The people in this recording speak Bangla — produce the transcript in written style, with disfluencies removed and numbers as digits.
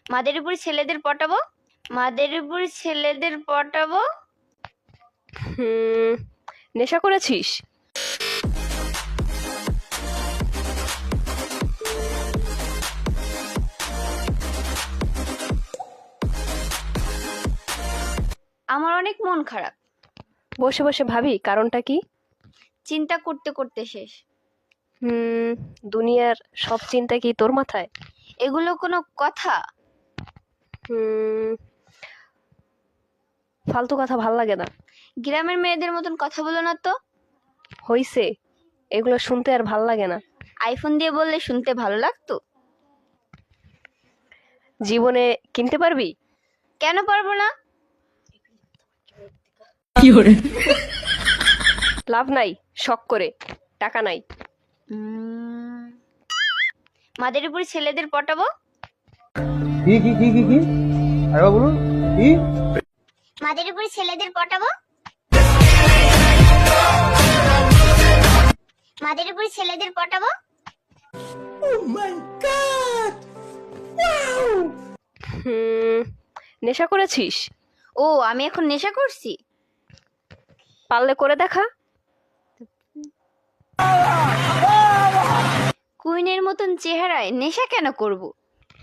মাদারীপুর ছেলেদের পটাবো। মাদারীপুর ছেলেদের পটাবো। নেশা করেছিস? আমার অনেক মন খারাপ। বসে বসে ভাবি কারণটা কি? চিন্তা করতে করতে শেষ। দুনিয়ার সব চিন্তা কি তোর মাথায়? এগুলো কোনো কথা? ফালতু কথা ভাল লাগে না। গ্রামের মেয়েদের মতন কথা বলো না তো। হইছে, এগুলো শুনতে আর ভাল লাগে না। আইফোন দিয়ে বললে শুনতে ভালো লাগতো। জীবনে কিনতে পারবি? কেন পারবো না? লাভ নাই, শখ করে, টাকা নাই। মাদারীপুর ছেলেদের পটাবো। কি কি কি কি কি আরেকবার বলুন। কি? মাদারীপুর ছেলেদের পটাবো। মাদারীপুর ছেলেদের পটাবো। নেশা করেছিস? ও, আমি এখন নেশা করছি? পারলে করে দেখা। কুইনের মতন চেহারায় নেশা কেন করব?